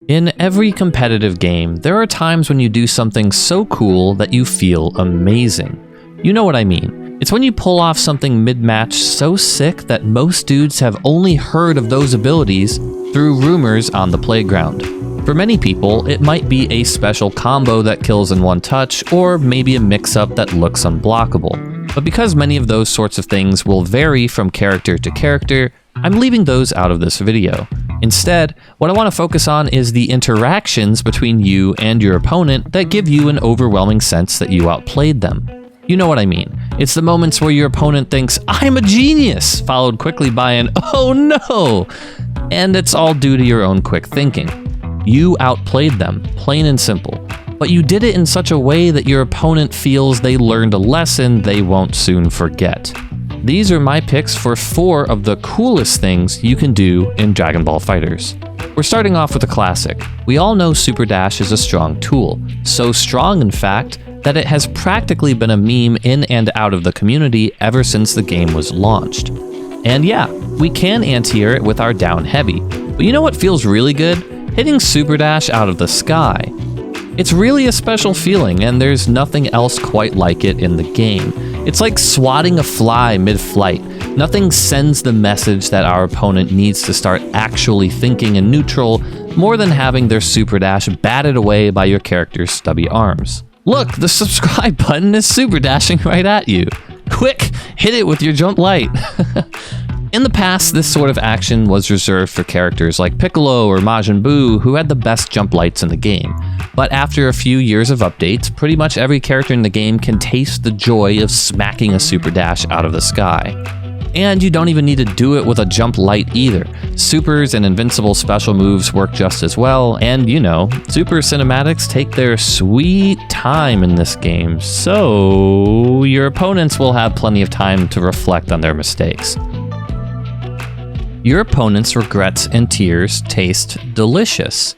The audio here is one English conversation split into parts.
In every competitive game, there are times when you do something so cool that you feel amazing. You know what I mean. It's when you pull off something mid-match so sick that most dudes have only heard of those abilities through rumors on the playground. For many people, it might be a special combo that kills in one touch, or maybe a mix-up that looks unblockable. But because many of those sorts of things will vary from character to character, I'm leaving those out of this video. Instead, what I want to focus on is the interactions between you and your opponent that give you an overwhelming sense that you outplayed them. You know what I mean. It's the moments where your opponent thinks, "I'm a genius," followed quickly by an "oh no!" And it's all due to your own quick thinking. You outplayed them, plain and simple. But you did it in such a way that your opponent feels they learned a lesson they won't soon forget. These are my picks for 4 of the coolest things you can do in Dragon Ball FighterZ. We're starting off with a classic. We all know Super Dash is a strong tool. So strong, in fact, that it has practically been a meme in and out of the community ever since the game was launched. And yeah, we can anti-air it with our down heavy. But you know what feels really good? Hitting Super Dash out of the sky. It's really a special feeling, and there's nothing else quite like it in the game. It's like swatting a fly mid-flight. Nothing sends the message that our opponent needs to start actually thinking in neutral more than having their Super Dash batted away by your character's stubby arms. Look, the subscribe button is super dashing right at you. Quick, hit it with your jump light. In the past, this sort of action was reserved for characters like Piccolo or Majin Buu, who had the best jump lights in the game. But after a few years of updates, pretty much every character in the game can taste the joy of smacking a super dash out of the sky. And you don't even need to do it with a jump light either. Supers and invincible special moves work just as well, and you know, super cinematics take their sweet time in this game, so your opponents will have plenty of time to reflect on their mistakes. Your opponent's regrets and tears taste delicious.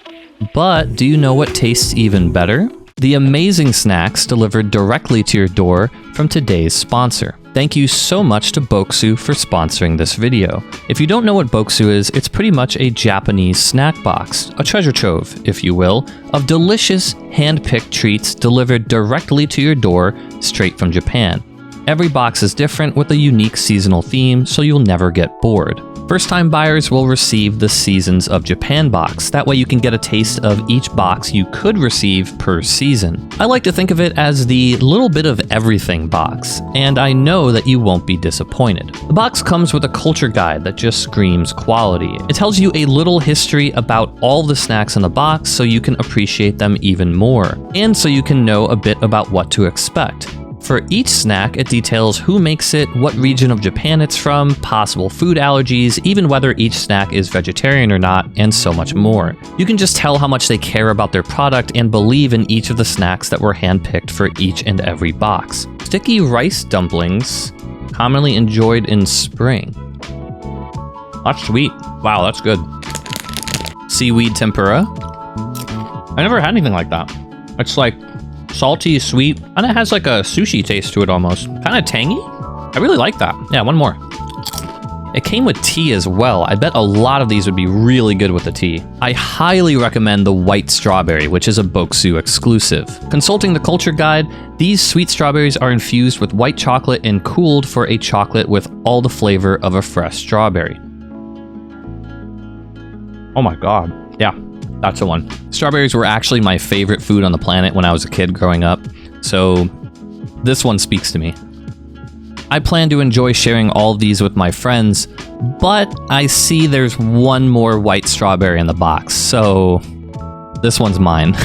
But do you know what tastes even better? The amazing snacks delivered directly to your door from today's sponsor. Thank you so much to Bokksu for sponsoring this video. If you don't know what Bokksu is, it's pretty much a Japanese snack box, a treasure trove, if you will, of delicious hand-picked treats delivered directly to your door straight from Japan. Every box is different with a unique seasonal theme, so you'll never get bored. First-time buyers will receive the Seasons of Japan box. That way you can get a taste of each box you could receive per season. I like to think of it as the little bit of everything box, and I know that you won't be disappointed. The box comes with a culture guide that just screams quality. It tells you a little history about all the snacks in the box so you can appreciate them even more, and so you can know a bit about what to expect. For each snack, it details who makes it, what region of Japan it's from, possible food allergies, even whether each snack is vegetarian or not, and so much more. You can just tell how much they care about their product and believe in each of the snacks that were handpicked for each and every box. Sticky rice dumplings, commonly enjoyed in spring. That's sweet. Wow, that's good. Seaweed tempura. I never had anything like that. It's like salty, sweet, and it has like a sushi taste to it almost. Kind of tangy. I really like that. Yeah, one more. It came with tea as well. I bet a lot of these would be really good with the tea. I highly recommend the white strawberry, which is a Bokksu exclusive. Consulting the culture guide, these sweet strawberries are infused with white chocolate and cooled for a chocolate with all the flavor of a fresh strawberry. Oh my god. Yeah. That's the one. Strawberries were actually my favorite food on the planet when I was a kid growing up, so this one speaks to me. I plan to enjoy sharing all of these with my friends, but I see there's one more white strawberry in the box, so this one's mine.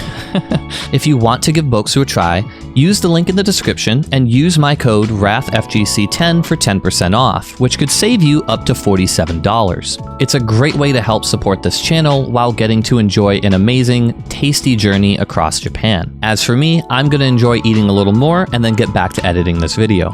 If you want to give Bokksu a try, use the link in the description and use my code RathFGC10 for 10% off, which could save you up to $47. It's a great way to help support this channel while getting to enjoy an amazing, tasty journey across Japan. As for me, I'm going to enjoy eating a little more and then get back to editing this video.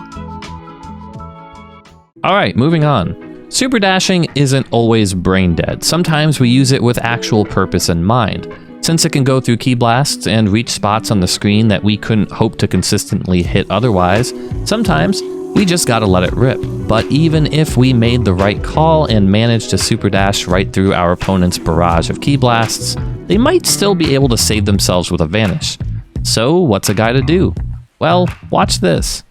Alright, moving on. Super dashing isn't always brain dead. Sometimes we use it with actual purpose in mind. Since it can go through key blasts and reach spots on the screen that we couldn't hope to consistently hit otherwise, sometimes we just gotta let it rip. But even if we made the right call and managed to super dash right through our opponent's barrage of key blasts, they might still be able to save themselves with a vanish. So what's a guy to do? Well, watch this.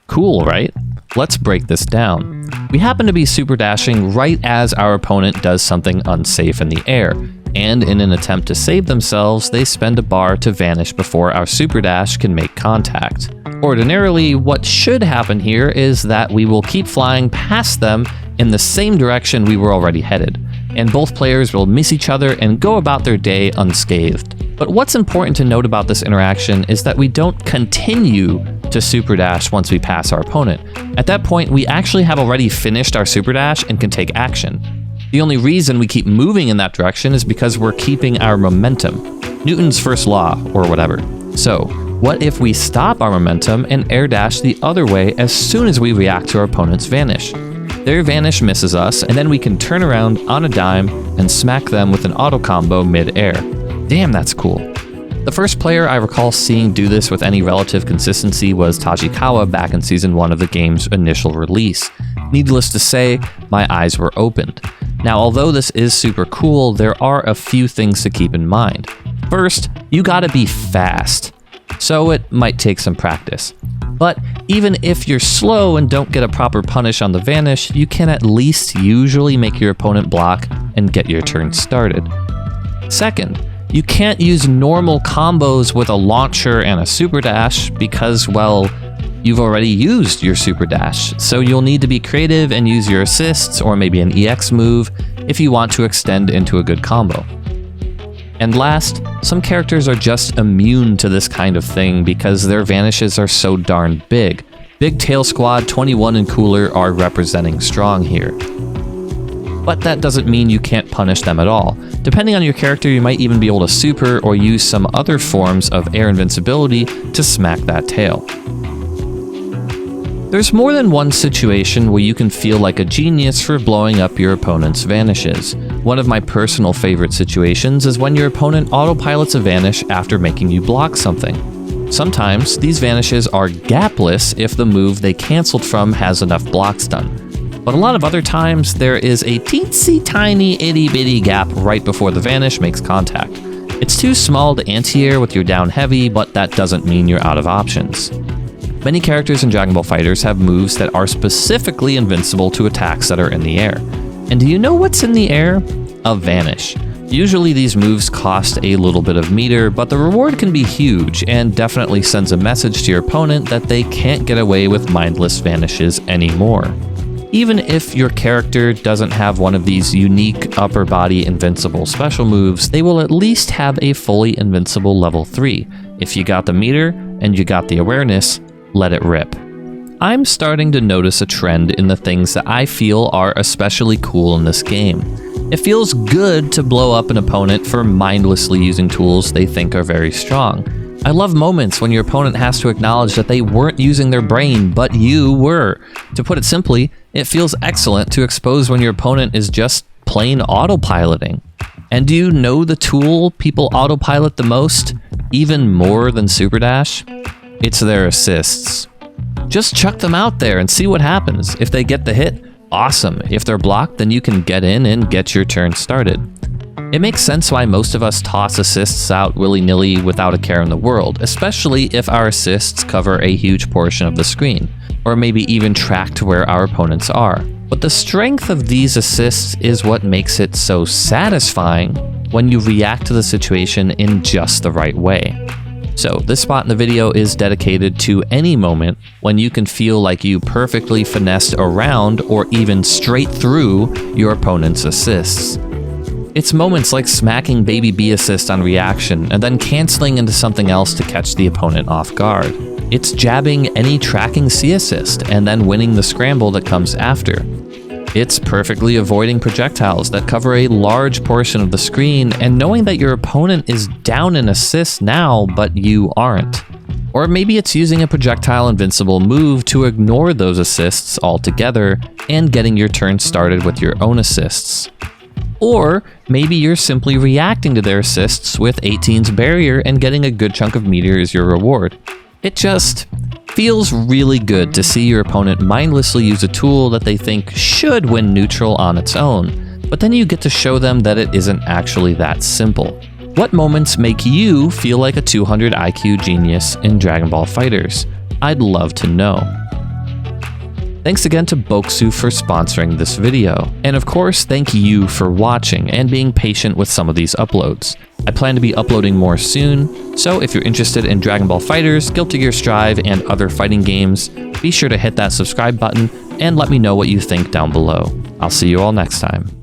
Cool, right? Let's break this down. We happen to be super dashing right as our opponent does something unsafe in the air, and in an attempt to save themselves, they spend a bar to vanish before our super dash can make contact. Ordinarily, what should happen here is that we will keep flying past them in the same direction we were already headed, and both players will miss each other and go about their day unscathed. But what's important to note about this interaction is that we don't continue to super dash once we pass our opponent. At that point, we actually have already finished our super dash and can take action. The only reason we keep moving in that direction is because we're keeping our momentum. Newton's first law, or whatever. So, what if we stop our momentum and air dash the other way as soon as we react to our opponent's vanish? Their vanish misses us, and then we can turn around on a dime and smack them with an auto combo mid-air. Damn, that's cool. The first player I recall seeing do this with any relative consistency was Tajikawa back in Season 1 of the game's initial release. Needless to say, my eyes were opened. Now, although this is super cool, there are a few things to keep in mind. First, you gotta be fast, so it might take some practice. But even if you're slow and don't get a proper punish on the vanish, you can at least usually make your opponent block and get your turn started. Second, you can't use normal combos with a launcher and a super dash because, well, you've already used your super dash, so you'll need to be creative and use your assists or maybe an EX move if you want to extend into a good combo. And last, some characters are just immune to this kind of thing because their vanishes are so darn big. Big Tail Squad 21 and cooler are representing strong here. But that doesn't mean you can't punish them at all. Depending on your character, you might even be able to super or use some other forms of air invincibility to smack that tail. There's more than one situation where you can feel like a genius for blowing up your opponent's vanishes. One of my personal favorite situations is when your opponent autopilots a vanish after making you block something. Sometimes, these vanishes are gapless if the move they canceled from has enough blocks done. But a lot of other times, there is a teensy tiny itty bitty gap right before the vanish makes contact. It's too small to anti-air with your down heavy, but that doesn't mean you're out of options. Many characters in Dragon Ball FighterZ have moves that are specifically invincible to attacks that are in the air. And do you know what's in the air? A vanish. Usually these moves cost a little bit of meter, but the reward can be huge and definitely sends a message to your opponent that they can't get away with mindless vanishes anymore. Even if your character doesn't have one of these unique upper body invincible special moves, they will at least have a fully invincible level 3. If you got the meter and you got the awareness, let it rip. I'm starting to notice a trend in the things that I feel are especially cool in this game. It feels good to blow up an opponent for mindlessly using tools they think are very strong. I love moments when your opponent has to acknowledge that they weren't using their brain, but you were. To put it simply, it feels excellent to expose when your opponent is just plain autopiloting. And do you know the tool people autopilot the most, even more than Super Dash? It's their assists. Just chuck them out there and see what happens. If they get the hit, awesome. If they're blocked, then you can get in and get your turn started. It makes sense why most of us toss assists out willy-nilly without a care in the world, especially if our assists cover a huge portion of the screen, or maybe even track to where our opponents are. But the strength of these assists is what makes it so satisfying when you react to the situation in just the right way. So this spot in the video is dedicated to any moment when you can feel like you perfectly finessed around or even straight through your opponent's assists. It's moments like smacking Baby B assist on reaction and then canceling into something else to catch the opponent off guard. It's jabbing any tracking C assist and then winning the scramble that comes after. It's perfectly avoiding projectiles that cover a large portion of the screen and knowing that your opponent is down in assists now, but you aren't. Or maybe it's using a projectile invincible move to ignore those assists altogether and getting your turn started with your own assists. Or maybe you're simply reacting to their assists with 18's barrier and getting a good chunk of meter as your reward. It just feels really good to see your opponent mindlessly use a tool that they think should win neutral on its own. but then you get to show them that it isn't actually that simple. What moments make you feel like a 200 IQ genius in Dragon Ball FighterZ? I'd love to know. Thanks again to Bokksu for sponsoring this video. And of course, thank you for watching and being patient with some of these uploads. I plan to be uploading more soon, so if you're interested in Dragon Ball FighterZ, Guilty Gear Strive, and other fighting games, be sure to hit that subscribe button and let me know what you think down below. I'll see you all next time.